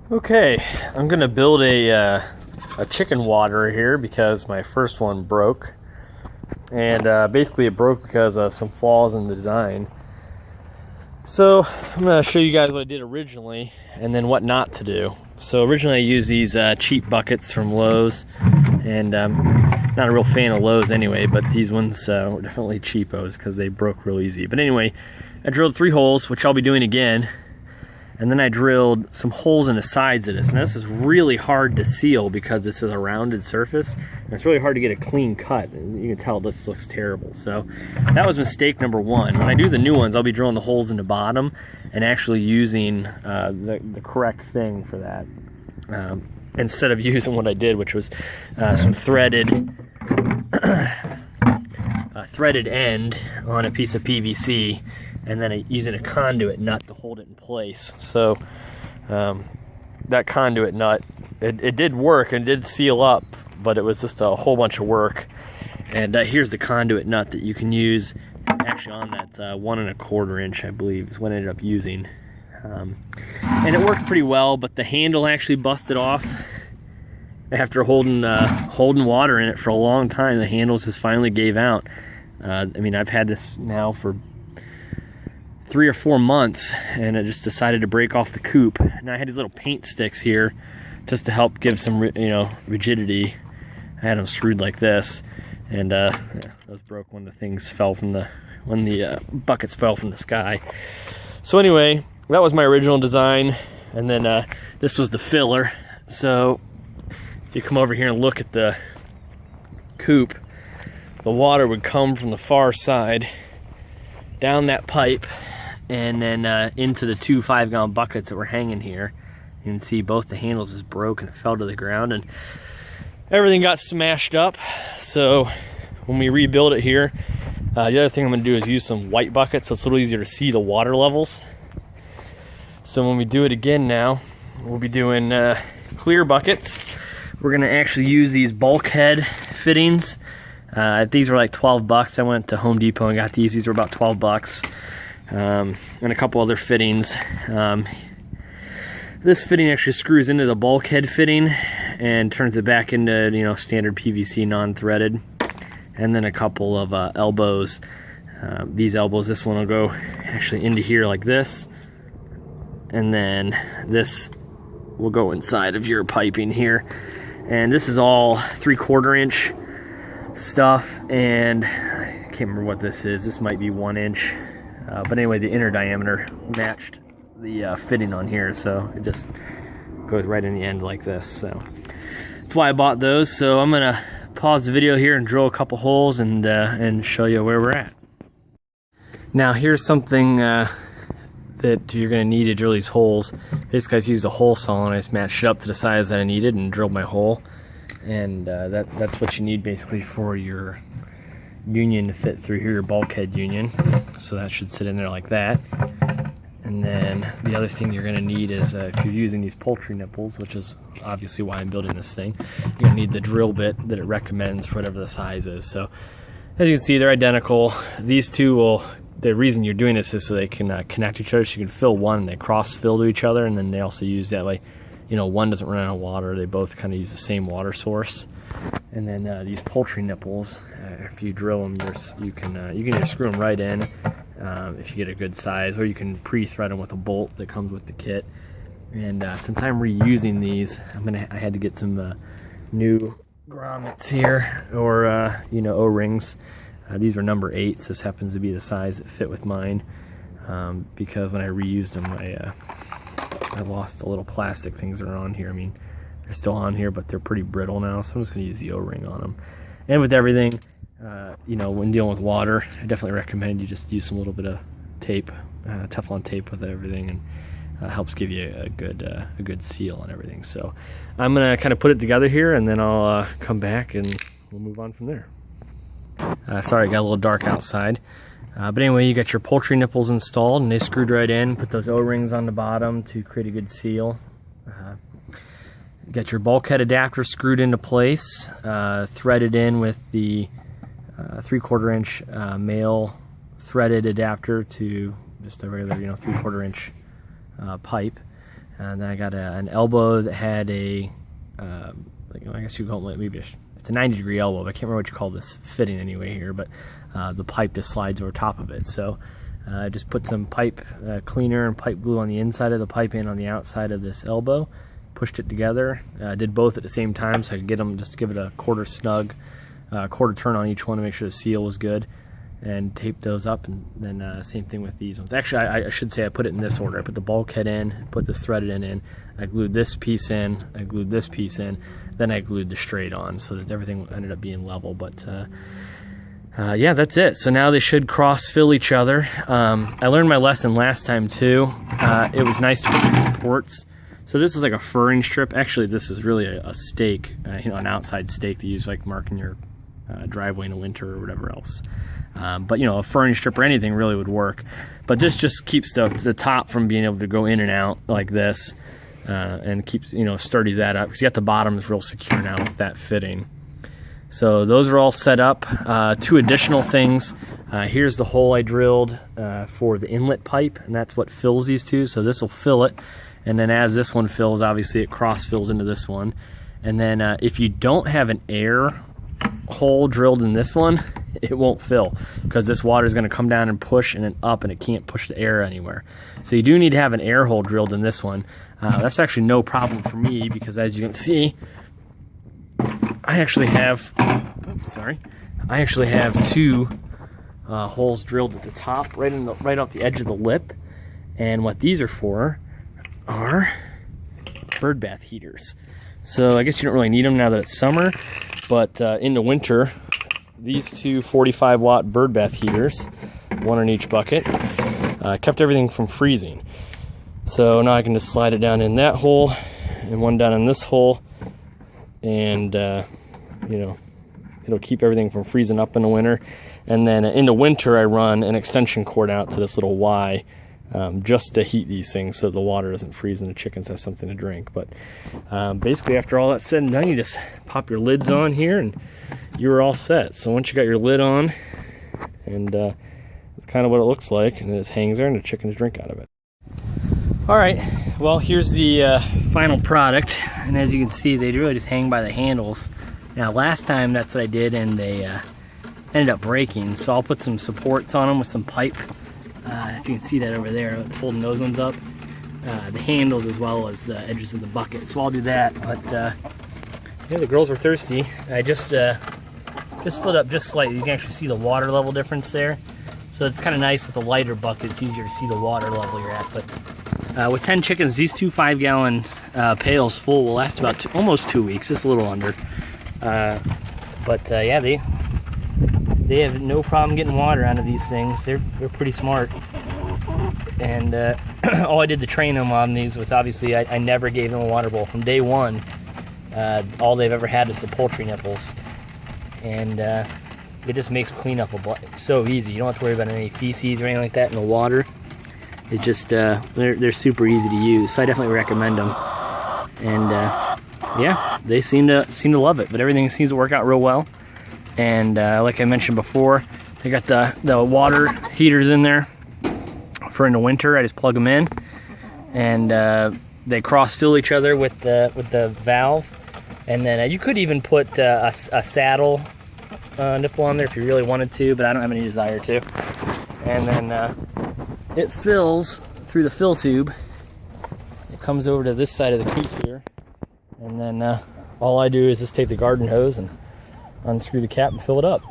Okay, I'm gonna build a chicken waterer here because my first one broke, and basically it broke because of some flaws in the design. So I'm gonna show you guys what I did originally and then what not to do. So originally I used these cheap buckets from Lowe's, and not a real fan of Lowe's anyway, but these ones were definitely cheapos because they broke real easy. But anyway, I drilled 3 holes, which I'll be doing again. And then I drilled some holes in the sides of this. And this is really hard to seal because this is a rounded surface. And it's really hard to get a clean cut. And you can tell this looks terrible. So that was mistake number 1. When I do the new ones, I'll be drilling the holes in the bottom and actually using the correct thing for that. Instead of using what I did, which was some threaded end on a piece of PVC, and then using a conduit nut to hold it in place. So that conduit nut, it did work and did seal up, but it was just a whole bunch of work. And here's the conduit nut that you can use actually on that 1 1/4 inch, I believe, is what I ended up using. And it worked pretty well, but the handle actually busted off after holding water in it for a long time. The handles just finally gave out. I mean, I've had this now for 3 or 4 months, and it just decided to break off the coop. And I had these little paint sticks here just to help give some rigidity. I had them screwed like this, and those broke when the things fell from the buckets fell from the sky. So anyway, that was my original design, and then this was the filler. So if you come over here and look at the coop, the water would come from the far side down that pipe and then into the 2 5-gallon buckets that were hanging here. You can see both the handles is broke and it fell to the ground, and everything got smashed up. So when we rebuild it here, the other thing I'm going to do is use some white buckets so it's a little easier to see the water levels. So when we do it again now, we'll be doing clear buckets. We're going to actually use these bulkhead fittings. These were like 12 bucks. I went to Home Depot and got these. These were about 12 bucks. And a couple other fittings. This fitting actually screws into the bulkhead fitting and turns it back into standard PVC non-threaded. And then a couple of elbows. These elbows, this one will go actually into here like this, and then this will go inside of your piping here. And this is all 3/4 inch stuff, and I can't remember what this is. This might be 1 inch, but anyway, the inner diameter matched the fitting on here, so it just goes right in the end like this. So that's why I bought those. So I'm gonna pause the video here and drill a couple holes and show you where we're at. Now here's something that you're gonna need to drill these holes. Basically, I just used a hole saw and I just matched it up to the size that I needed and drilled my hole. And that's what you need basically for your union to fit through here, your bulkhead union. So that should sit in there like that. And then the other thing you're going to need is if you're using these poultry nipples, which is obviously why I'm building this thing, you're going to need the drill bit that it recommends for whatever the size is. So as you can see, they're identical. These two the reason you're doing this is so they can connect each other, so you can fill one and they cross fill to each other, and then they also use that way. One doesn't run out of water. They both kind of use the same water source. And then these poultry nipples, if you drill them, you can either screw them right in if you get a good size, or you can pre-thread them with a bolt that comes with the kit. And since I'm reusing these, I had to get some new grommets here, or O-rings. These were number 8s. This happens to be the size that fit with mine, because when I reused them, I lost the little plastic things that are on here. I mean, they're still on here, but they're pretty brittle now, so I'm just going to use the O-ring on them. And with everything, when dealing with water, I definitely recommend you just use some little bit of tape, Teflon tape with everything, and helps give you a good seal on everything. So I'm going to kind of put it together here, and then I'll come back and we'll move on from there. Sorry, it got a little dark outside. But anyway, you got your poultry nipples installed, and they screwed right in. Put those O-rings on the bottom to create a good seal. You got your bulkhead adapter screwed into place, threaded in with the 3/4 inch male threaded adapter to just a regular 3/4 inch pipe. And then I got an elbow that had a, I guess you could call it maybe it's a 90-degree elbow, but I can't remember what you call this fitting anyway here, but the pipe just slides over top of it. So I just put some pipe cleaner and pipe glue on the inside of the pipe and on the outside of this elbow, pushed it together, did both at the same time so I could get them, just to give it a quarter snug, quarter turn on each one to make sure the seal was good, and taped those up. And then same thing with these ones. Actually, I should say I put it in this order. I put the bulkhead in, put this threaded end in, I glued this piece in, I glued this piece in, then I glued the straight on so that everything ended up being level. But yeah, that's it. So now they should cross fill each other. I learned my lesson last time too. It was nice to put some supports. So this is like a furring strip. Actually, this is really a stake, an outside stake that you use like marking your driveway in the winter or whatever else. But a furring strip or anything really would work. But this just keeps the top from being able to go in and out like this, and keeps sturdies that up, because you got the bottoms real secure now with that fitting. So those are all set up. 2 additional things. Here's the hole I drilled for the inlet pipe, and that's what fills these two. So this will fill it, and then as this one fills, obviously it cross fills into this one. And then if you don't have an air hole drilled in this one, it won't fill, because this water is going to come down and push and then up, and it can't push the air anywhere. So you do need to have an air hole drilled in this one. That's actually no problem for me, because as you can see, I actually have, I actually have 2 holes drilled at the top, right off the edge of the lip. And what these are for are bird bath heaters. So I guess you don't really need them now that it's summer, but in the winter, these 2 45-watt bird bath heaters, one in each bucket, kept everything from freezing. So now I can just slide it down in that hole and one down in this hole, and it'll keep everything from freezing up in the winter. And then in the winter, I run an extension cord out to this little Y, just to heat these things so the water doesn't freeze and the chickens have something to drink. But basically, after all that's said and done, you just pop your lids on here and you're all set. So once you got your lid on, and that's kind of what it looks like, and it just hangs there and the chickens drink out of it. All right, well, here's the final product, and as you can see, they really just hang by the handles. Now last time that's what I did, and they ended up breaking, so I'll put some supports on them with some pipe. If you can see that over there, it's holding those ones up, the handles as well as the edges of the bucket. So I'll do that. But yeah, the girls were thirsty. I just filled up just slightly. You can actually see the water level difference there. So it's kind of nice with the lighter bucket. It's easier to see the water level you're at. But with 10 chickens, these 2 5-gallon pails full will last about almost 2 weeks, just a little under. Yeah, they have no problem getting water out of these things. They're pretty smart. And all I did to train them on these was, obviously I never gave them a water bowl. From day one, all they've ever had is the poultry nipples. And it just makes cleanup so easy. You don't have to worry about any feces or anything like that in the water. It's just, they're super easy to use. So I definitely recommend them. And yeah, they seem to love it. But everything seems to work out real well. And like I mentioned before, they got the water heaters in there for in the winter. I just plug them in, and they cross fill each other with the valve. And then you could even put a saddle nipple on there if you really wanted to, but I don't have any desire to. And then it fills through the fill tube. It comes over to this side of the coop here, and then all I do is just take the garden hose and unscrew the cap and fill it up.